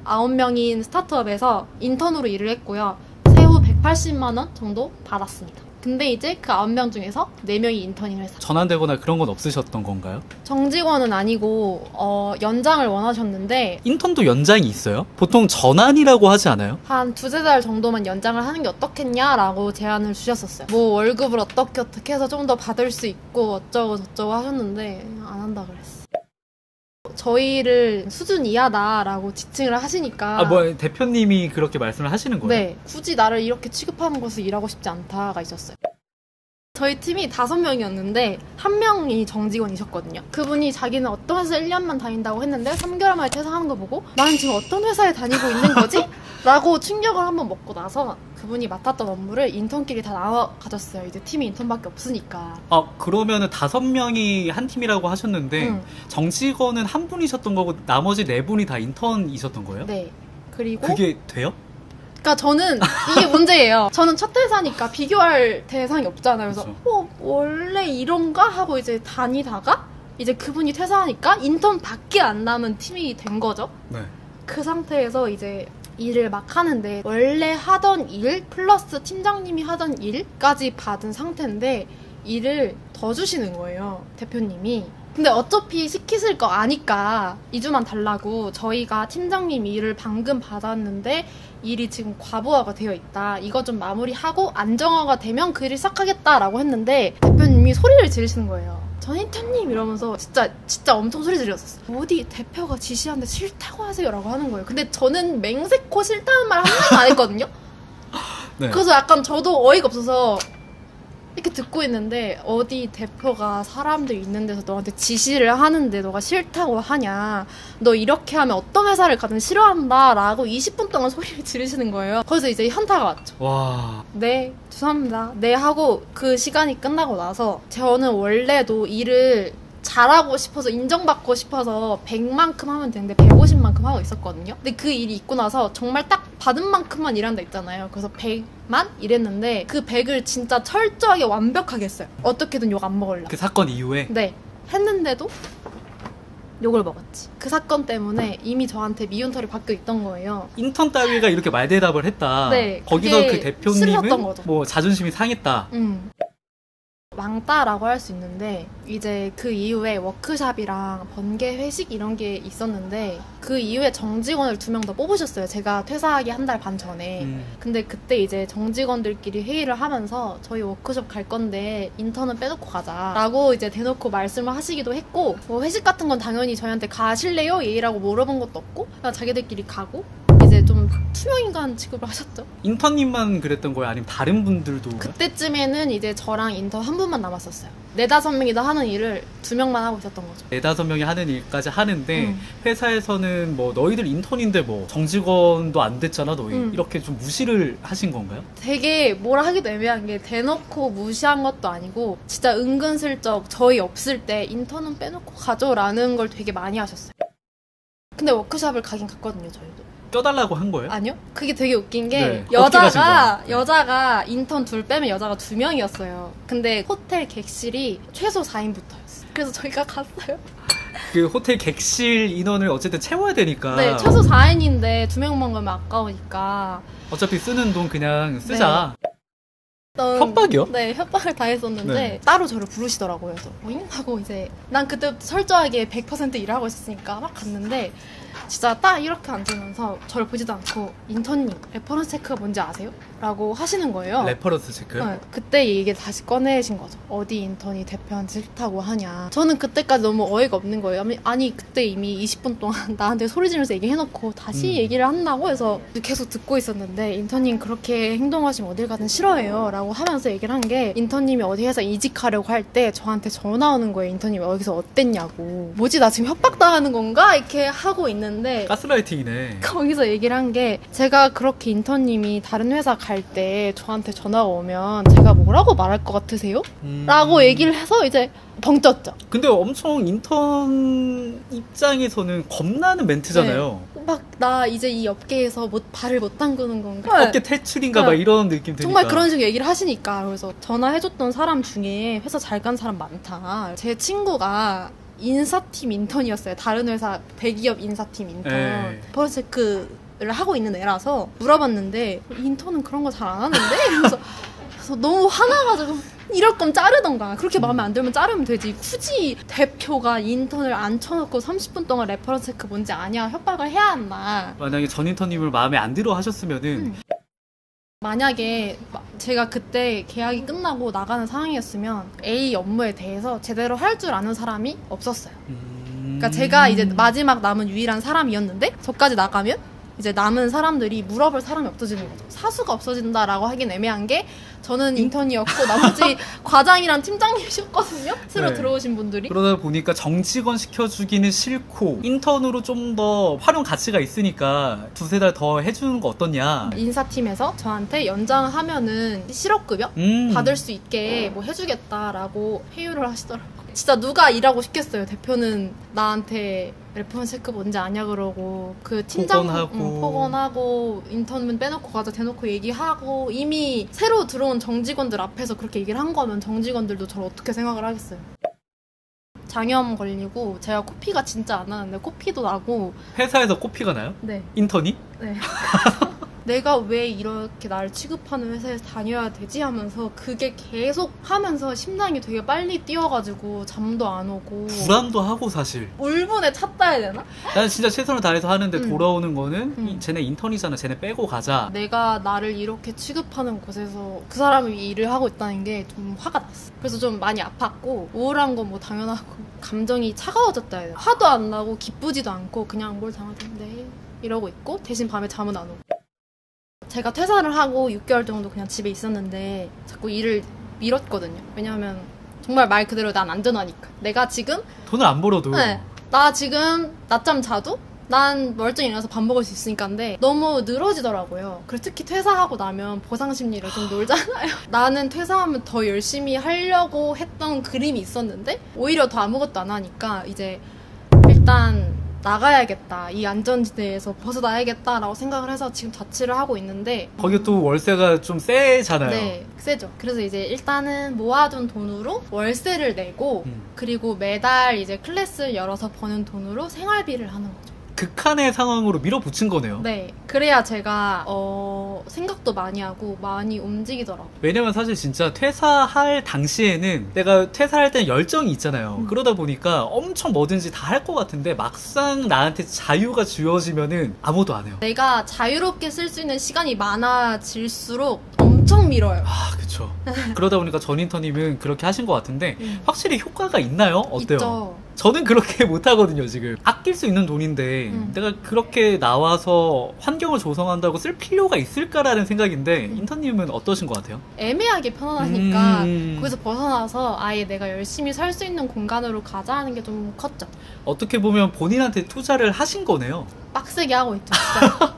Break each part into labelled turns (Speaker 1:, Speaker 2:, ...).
Speaker 1: 9명인 스타트업에서 인턴으로 일을 했고요. 세후 180만 원 정도 받았습니다. 근데 이제 그 9명 중에서 4명이 인턴을 했어요.
Speaker 2: 전환되거나 그런 건 없으셨던 건가요?
Speaker 1: 정직원은 아니고 연장을 원하셨는데
Speaker 2: 인턴도 연장이 있어요? 보통 전환이라고 하지 않아요?
Speaker 1: 한 2-3달 정도만 연장을 하는 게 어떻겠냐라고 제안을 주셨었어요. 뭐 월급을 어떻게 해서 좀 더 받을 수 있고 어쩌고 저쩌고 하셨는데 안 한다 그랬어. 저희를 수준 이하다라고 지칭을 하시니까
Speaker 2: 뭐 대표님이 그렇게 말씀을 하시는 거예요?
Speaker 1: 네. 굳이 나를 이렇게 취급하는 곳을 일하고 싶지 않다가 있었어요. 저희 팀이 5명이었는데 1명이 정직원이셨거든요. 그분이 자기는 어떤 회사 1년만 다닌다고 했는데 3개월 만에 퇴사하는 거 보고 나는 지금 어떤 회사에 다니고 있는 거지? 라고 충격을 한번 먹고 나서 그분이 맡았던 업무를 인턴끼리 다 나눠 가졌어요. 이제 팀이 인턴밖에 없으니까.
Speaker 2: 그러면은 5명이 한 팀이라고 하셨는데 정직원은 한 분이셨던 거고 나머지 4분이 다 인턴이셨던 거예요?
Speaker 1: 네. 그리고
Speaker 2: 그게 돼요?
Speaker 1: 그러니까 저는 이게 문제예요. 저는 첫 회사니까 비교할 대상이 없잖아요. 그래서
Speaker 2: 그렇죠.
Speaker 1: 원래 이런가 하고 이제 다니다가 이제 그분이 퇴사하니까 인턴밖에 안 남은 팀이 된 거죠.
Speaker 2: 네.
Speaker 1: 그 상태에서 이제 일을 막 하는데 원래 하던 일 플러스 팀장님이 하던 일까지 받은 상태인데 일을 더 주시는 거예요. 대표님이. 근데 어차피 시키실 거 아니까 2주만 달라고 저희가 팀장님 일을 방금 받았는데 일이 지금 과부하가 되어 있다. 이거 좀 마무리하고 안정화가 되면 그 일을 시작하겠다라고 했는데 대표님이 소리를 지르시는 거예요. 전인턴님 이러면서 진짜 엄청 소리 지르셨어요. 어디 대표가 지시하는데 싫다고 하세요라고 하는 거예요. 근데 저는 맹세코 싫다는 말 한마디도 안 했거든요.
Speaker 2: 네.
Speaker 1: 그래서 약간 저도 어이가 없어서 이렇게 듣고 있는데 어디 대표가 사람들 있는 데서 너한테 지시를 하는데 너가 싫다고 하냐. 너 이렇게 하면 어떤 회사를 가든 싫어한다 라고 20분 동안 소리를 지르시는 거예요. 그래서 이제 현타가 왔죠.
Speaker 2: 와.
Speaker 1: 네, 죄송합니다. 네 하고 그 시간이 끝나고 나서 저는 원래도 일을 잘하고 싶어서 인정받고 싶어서 100만큼 하면 되는데 150만큼 하고 있었거든요. 근데 그 일이 있고 나서 정말 딱 받은 만큼만 일한다 있잖아요. 그래서 100만 일했는데 그 100을 진짜 철저하게 완벽하게 했어요. 어떻게든 욕 안 먹으려고.
Speaker 2: 그 사건 이후에?
Speaker 1: 네. 했는데도 욕을 먹었지. 그 사건 때문에 이미 저한테 미운털이 박혀 있던 거예요.
Speaker 2: 인턴 따위가 이렇게 말대답을 했다.
Speaker 1: 네.
Speaker 2: 거기서 그
Speaker 1: 싫었던
Speaker 2: 대표님은
Speaker 1: 거죠.
Speaker 2: 뭐 자존심이 상했다.
Speaker 1: 왕따라고 할 수 있는데 이제 그 이후에 워크샵이랑 번개 회식 이런 게 있었는데 그 이후에 정직원을 2명 더 뽑으셨어요. 제가 퇴사하기 1달 반 전에. 근데 그때 이제 정직원들끼리 회의를 하면서 저희 워크숍 갈 건데 인턴은 빼놓고 가자 라고 이제 대놓고 말씀을 하시기도 했고 뭐 회식 같은 건 당연히 저희한테 가실래요? 예의라고 물어본 것도 없고 그냥 자기들끼리 가고 이제 좀 투명인간 취급을 하셨죠.
Speaker 2: 인턴님만 그랬던 거예요? 아니면 다른 분들도?
Speaker 1: 그때쯤에는 이제 저랑 인턴 한 분만 남았었어요. 4-5명이 다 하는 일을 2명만 하고 있었던 거죠.
Speaker 2: 4-5명이 하는 일까지 하는데 회사에서는 뭐 너희들 인턴인데 뭐 정직원도 안 됐잖아 너희 이렇게 좀 무시를 하신 건가요?
Speaker 1: 되게 뭐라 하기도 애매한 게 대놓고 무시한 것도 아니고 진짜 은근슬쩍 저희 없을 때 인턴은 빼놓고 가죠라는 걸 되게 많이 하셨어요. 근데 워크숍을 가긴 갔거든요 저희도.
Speaker 2: 껴달라고 한 거예요?
Speaker 1: 아니요. 그게 되게 웃긴 게
Speaker 2: 네, 여자가
Speaker 1: 인턴 2 빼면 여자가 2명이었어요. 근데 호텔 객실이 최소 4인부터였어요. 그래서 저희가 갔어요.
Speaker 2: 그 호텔 객실 인원을 어쨌든 채워야 되니까.
Speaker 1: 네, 최소 4인인데 2명만 가면 아까우니까.
Speaker 2: 어차피 쓰는 돈 그냥 쓰자.
Speaker 1: 네.
Speaker 2: 협박이요?
Speaker 1: 네, 협박을 다 했었는데
Speaker 2: 네.
Speaker 1: 따로 저를 부르시더라고요. 그래서 오잉? 하고 이제 난 그때부터 철저하게 100% 일하고 있었으니까 막 갔는데 진짜 딱 이렇게 앉으면서 저를 보지도 않고 인턴님 레퍼런스 체크가 뭔지 아세요? 라고 하시는 거예요.
Speaker 2: 레퍼런스 체크?
Speaker 1: 네, 그때 이 얘기를 다시 꺼내신 거죠. 어디 인턴이 대표한테 싫다고 하냐. 저는 그때까지 너무 어이가 없는 거예요. 아니 그때 이미 20분 동안 나한테 소리 지르면서 얘기해놓고 다시 얘기를 한다고 해서 계속 듣고 있었는데 인턴님 그렇게 행동하시면 어딜 가든 싫어해요 라고 하면서 얘기를 한 게 인턴님이 어디 회사 이직하려고 할 때 저한테 전화 오는 거예요. 인턴님이 여기서 어땠냐고. 뭐지 나 지금 협박당하는 건가? 이렇게 하고 있는데
Speaker 2: 가스라이팅이네.
Speaker 1: 거기서 얘기를 한 게 제가 그렇게 인턴님이 다른 회사 갈 때 저한테 전화가 오면 제가 뭐라고 말할 것 같으세요? 라고 얘기를 해서 이제 벙 쪘죠.
Speaker 2: 근데 엄청 인턴 입장에서는 겁나는 멘트잖아요.
Speaker 1: 네. 막 나 이제 이 업계에서 발을 못 담그는 건가?
Speaker 2: 업계 퇴출인가 막 이런 느낌 드니까.
Speaker 1: 정말 그런 식으로 얘기를 하시니까 그래서 전화해줬던 사람 중에 회사 잘 간 사람 많다. 제 친구가 인사팀 인턴이었어요. 다른 회사 대기업 인사팀 인턴. 레퍼런스체크를 하고 있는 애라서 물어봤는데 인턴은 그런 거 잘 안 하는데? 이러면서 그래서 너무 화나가지고 이럴 거면 자르던가. 그렇게 마음에 안 들면 자르면 되지. 굳이 대표가 인턴을 앉혀놓고 30분 동안 레퍼런스 체크 뭔지 아냐 협박을 해야 한다.
Speaker 2: 만약에 전 인턴님을 마음에 안 들어 하셨으면은
Speaker 1: 만약에 제가 그때 계약이 끝나고 나가는 상황이었으면 A 업무에 대해서 제대로 할 줄 아는 사람이 없었어요. 그러니까 제가 이제 마지막 남은 유일한 사람이었는데 저까지 나가면 이제 남은 사람들이 물어볼 사람이 없어지는 거죠. 사수가 없어진다라고 하긴 애매한 게 저는 인턴이었고 나머지 과장이랑 팀장님이셨거든요. 새로 들어오신 분들이.
Speaker 2: 그러다 보니까 정직원 시켜주기는 싫고 인턴으로 좀 더 활용 가치가 있으니까 2-3달 더 해주는 거 어떠냐.
Speaker 1: 인사팀에서 저한테 연장하면은 실업급여 받을 수 있게 뭐 해주겠다라고 회유를 하시더라고요. 진짜 누가 일하고 싶겠어요. 대표는 나한테 레퍼런스 체크 뭔지 아냐 그러고 그 팀장 폭언하고 인턴은 빼놓고 가자 대놓고 얘기하고 이미 새로 들어온 정직원들 앞에서 그렇게 얘기를 한 거면 정직원들도 저를 어떻게 생각을 하겠어요. 장염 걸리고 제가 코피가 진짜 안 나는데 코피도 나고.
Speaker 2: 회사에서 코피가 나요?
Speaker 1: 네.
Speaker 2: 인턴이?
Speaker 1: 네. 내가 왜 이렇게 나를 취급하는 회사에서 다녀야 되지 하면서 그게 계속 하면서 심장이 되게 빨리 뛰어가지고 잠도 안 오고
Speaker 2: 불안도 하고 사실
Speaker 1: 울분에 찼다 해야 되나?
Speaker 2: 난 진짜 최선을 다해서 하는데 돌아오는 거는 쟤네 인턴이잖아 쟤네 빼고 가자.
Speaker 1: 내가 나를 이렇게 취급하는 곳에서 그 사람이 일을 하고 있다는 게 좀 화가 났어. 그래서 좀 많이 아팠고 우울한 건 뭐 당연하고 감정이 차가워졌다 해야 되나? 화도 안 나고 기쁘지도 않고 그냥 뭘 당하던데 이러고 있고 대신 밤에 잠은 안 오고. 제가 퇴사를 하고 6개월 정도 그냥 집에 있었는데 자꾸 일을 미뤘거든요. 왜냐하면 정말 말 그대로 난 안전하니까. 내가 지금
Speaker 2: 돈을 안 벌어도
Speaker 1: 나 지금 낮잠 자도 난 멀쩡히 일어나서 밥 먹을 수 있으니까인데 너무 늘어지더라고요. 그리고 특히 퇴사하고 나면 보상심리를 좀 놀잖아요. 나는 퇴사하면 더 열심히 하려고 했던 그림이 있었는데 오히려 더 아무것도 안 하니까 이제 일단 나가야겠다. 이 안전지대에서 벗어나야겠다라고 생각을 해서 지금 자취를 하고 있는데
Speaker 2: 거기 또 월세가 좀 세잖아요.
Speaker 1: 네, 세죠. 그래서 이제 일단은 모아둔 돈으로 월세를 내고 그리고 매달 이제 클래스를 열어서 버는 돈으로 생활비를 하는 거죠.
Speaker 2: 극한의 상황으로 밀어붙인 거네요.
Speaker 1: 네. 그래야 제가 생각도 많이 하고 많이 움직이더라고요.
Speaker 2: 왜냐면 사실 진짜 퇴사할 당시에는 내가 퇴사할 때는 열정이 있잖아요. 그러다 보니까 엄청 뭐든지 다 할 것 같은데 막상 나한테 자유가 주어지면은 아무도 안 해요.
Speaker 1: 내가 자유롭게 쓸 수 있는 시간이 많아질수록 엄청 밀어요.
Speaker 2: 아, 그쵸. 그러다 보니까 전 인턴님은 그렇게 하신 것 같은데 확실히 효과가 있나요? 어때요?
Speaker 1: 있죠.
Speaker 2: 저는 그렇게 못하거든요, 지금. 아낄 수 있는 돈인데 내가 그렇게 나와서 환경을 조성한다고 쓸 필요가 있을까라는 생각인데 인턴님은 어떠신 것 같아요?
Speaker 1: 애매하게 편안하니까 거기서 벗어나서 아예 내가 열심히 살 수 있는 공간으로 가자 하는 게 좀 컸죠.
Speaker 2: 어떻게 보면 본인한테 투자를 하신 거네요.
Speaker 1: 빡세게 하고 있죠, 진짜.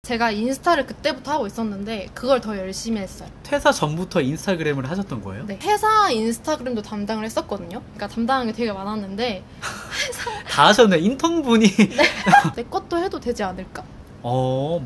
Speaker 1: 제가 인스타를 그때부터 하고 있었는데 그걸 더 열심히 했어요.
Speaker 2: 퇴사 전부터 인스타그램을 하셨던 거예요?
Speaker 1: 네. 회사 인스타그램도 담당을 했었거든요. 그러니까 담당한 게 되게 많았는데
Speaker 2: 다 하셨네. 인턴분이
Speaker 1: 내 것도 해도 되지 않을까?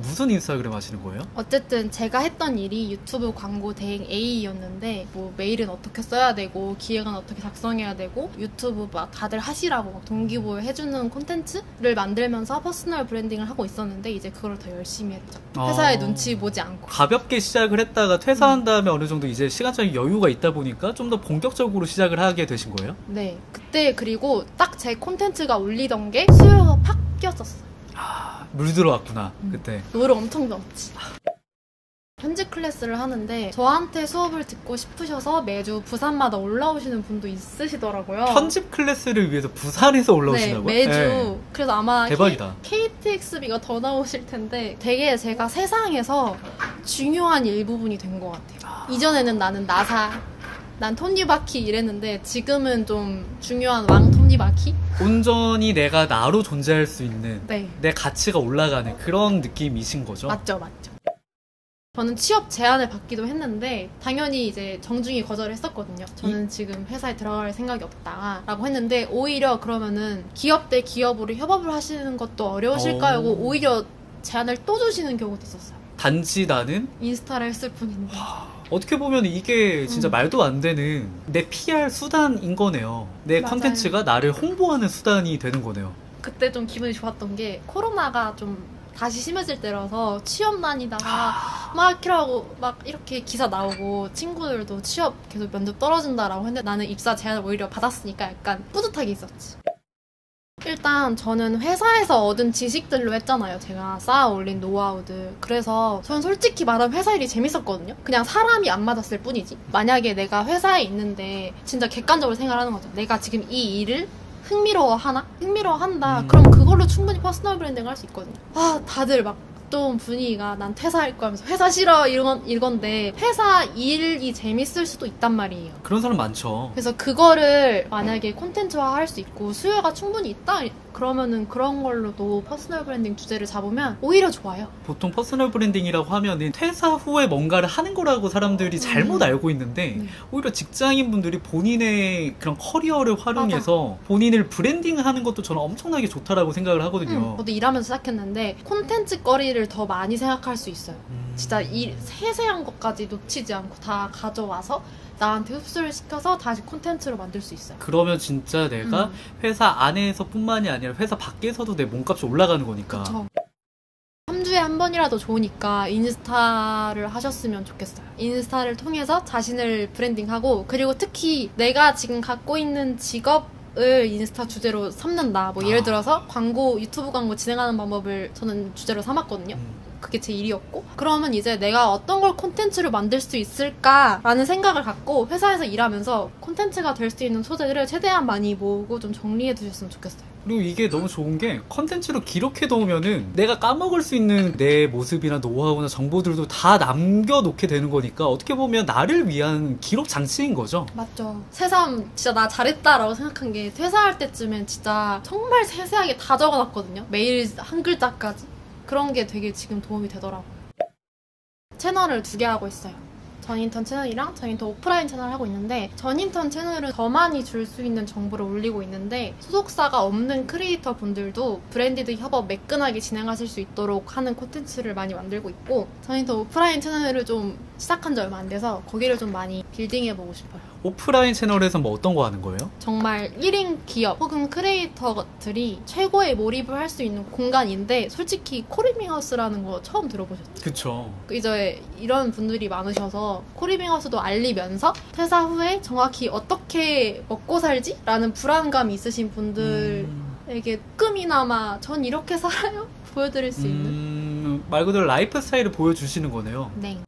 Speaker 2: 무슨 인스타그램 하시는 거예요?
Speaker 1: 어쨌든 제가 했던 일이 유튜브 광고 대행 A였는데 뭐 메일은 어떻게 써야 되고 기획안 어떻게 작성해야 되고 유튜브 막 다들 하시라고 막 동기부여 해주는 콘텐츠를 만들면서 퍼스널 브랜딩을 하고 있었는데 이제 그걸 더 열심히 했죠. 회사의 눈치 보지 않고.
Speaker 2: 가볍게 시작을 했다가 퇴사한 다음에 어느 정도 이제 시간적인 여유가 있다 보니까 좀 더 본격적으로 시작을 하게 되신 거예요?
Speaker 1: 네. 그때 그리고 딱 제 콘텐츠가 올리던 게 수요가 팍 끼었었어요.
Speaker 2: 물 들어왔구나 그때.
Speaker 1: 노력 엄청 넣었지. 편집 클래스를 하는데 저한테 수업을 듣고 싶으셔서 매주 부산마다 올라오시는 분도 있으시더라고요.
Speaker 2: 편집 클래스를 위해서 부산에서 올라오시나고요?
Speaker 1: 네, 매주.
Speaker 2: 네.
Speaker 1: 그래서 아마
Speaker 2: 대박이다.
Speaker 1: KTXB가 더 나오실 텐데 되게 제가 세상에서 중요한 일부분이 된 것 같아요. 이전에는 나는 나사, 난 톱니바퀴 이랬는데 지금은 좀 중요한 왕 톱니바퀴?
Speaker 2: 온전히 내가 나로 존재할 수 있는
Speaker 1: 네.
Speaker 2: 내 가치가 올라가는 그런 느낌이신 거죠?
Speaker 1: 맞죠. 저는 취업 제안을 받기도 했는데 당연히 이제 정중히 거절을 했었거든요. 저는 지금 회사에 들어갈 생각이 없다라고 했는데 오히려 그러면은 기업 대 기업으로 협업을 하시는 것도 어려우실까요? 하고 오히려 제안을 또 주시는 경우도 있었어요.
Speaker 2: 단지 나는
Speaker 1: 인스타를 했을 뿐인데.
Speaker 2: 어떻게 보면 이게 진짜 말도 안 되는 내 PR 수단인 거네요. 내
Speaker 1: 맞아요.
Speaker 2: 컨텐츠가 나를 홍보하는 수단이 되는 거네요.
Speaker 1: 그때 좀 기분이 좋았던 게 코로나가 좀 다시 심해질 때라서 취업 난이다가 막 이러고 막 이렇게 기사 나오고 친구들도 취업 계속 면접 떨어진다라고 했는데 나는 입사 제안을 오히려 받았으니까 약간 뿌듯하게 있었지. 일단 저는 회사에서 얻은 지식들로 했잖아요. 제가 쌓아 올린 노하우들. 그래서 저는 솔직히 말하면 회사 일이 재밌었거든요. 그냥 사람이 안 맞았을 뿐이지. 만약에 내가 회사에 있는데 진짜 객관적으로 생각하는 거죠. 내가 지금 이 일을 흥미로워하나? 흥미로워한다. 그럼 그걸로 충분히 퍼스널 브랜딩을 할 수 있거든요. 다들 막 좀 분위기가 난 퇴사할 거야 하면서 회사 싫어 이건데 회사 일이 재밌을 수도 있단 말이에요.
Speaker 2: 그런 사람 많죠.
Speaker 1: 그래서 그거를 만약에 콘텐츠화 할 수 있고 수요가 충분히 있다? 그러면은 그런 걸로도 퍼스널 브랜딩 주제를 잡으면 오히려 좋아요.
Speaker 2: 보통 퍼스널 브랜딩이라고 하면은 퇴사 후에 뭔가를 하는 거라고 사람들이 잘못 알고 있는데 오히려 직장인분들이 본인의 그런 커리어를 활용해서 본인을 브랜딩하는 것도 저는 엄청나게 좋다라고 생각을 하거든요.
Speaker 1: 저도 일하면서 시작했는데 콘텐츠 거리를 더 많이 생각할 수 있어요. 진짜 이 세세한 것까지 놓치지 않고 다 가져와서 나한테 흡수를 시켜서 다시 콘텐츠로 만들 수 있어요.
Speaker 2: 그러면 진짜 내가 회사 안에서 뿐만이 아니라 회사 밖에서도 내 몸값이 올라가는 거니까.
Speaker 1: 그쵸. 3주에 한 번이라도 좋으니까 인스타를 하셨으면 좋겠어요. 인스타를 통해서 자신을 브랜딩하고 그리고 특히 내가 지금 갖고 있는 직업을 인스타 주제로 삼는다. 뭐 예를 들어서 유튜브 광고 진행하는 방법을 저는 주제로 삼았거든요. 그게 제 일이었고 그러면 이제 내가 어떤 걸 콘텐츠로 만들 수 있을까라는 생각을 갖고 회사에서 일하면서 콘텐츠가 될 수 있는 소재들을 최대한 많이 모으고 좀 정리해 두셨으면 좋겠어요.
Speaker 2: 그리고 이게 너무 좋은 게 컨텐츠로 기록해 놓으면은 내가 까먹을 수 있는 내 모습이나 노하우나 정보들도 다 남겨놓게 되는 거니까 어떻게 보면 나를 위한 기록 장치인 거죠.
Speaker 1: 맞죠. 새삼 진짜 나 잘했다라고 생각한 게 퇴사할 때쯤엔 진짜 정말 세세하게 다 적어놨거든요. 매일 한 글자까지. 그런 게 되게 지금 도움이 되더라고요. 채널을 2개 하고 있어요. 전인턴 채널이랑 전인턴 오프라인 채널을 하고 있는데 전인턴 채널은 더 많이 줄 수 있는 정보를 올리고 있는데 소속사가 없는 크리에이터 분들도 브랜디드 협업 매끈하게 진행하실 수 있도록 하는 콘텐츠를 많이 만들고 있고 전인턴 오프라인 채널을 좀 시작한 지 얼마 안 돼서 거기를 좀 많이 빌딩해보고 싶어요.
Speaker 2: 오프라인 채널에서 뭐 어떤 거 하는 거예요?
Speaker 1: 정말 1인 기업 혹은 크리에이터들이 최고의 몰입을 할 수 있는 공간인데 솔직히 코리밍하우스라는 거 처음 들어보셨죠?
Speaker 2: 그쵸.
Speaker 1: 이제 이런 분들이 많으셔서 코리밍하우스도 알리면서 퇴사 후에 정확히 어떻게 먹고 살지? 라는 불안감이 있으신 분들에게 조금이나마 전 이렇게 살아요? 보여드릴 수 있는
Speaker 2: 말 그대로 라이프 스타일을 보여주시는 거네요.
Speaker 1: 네.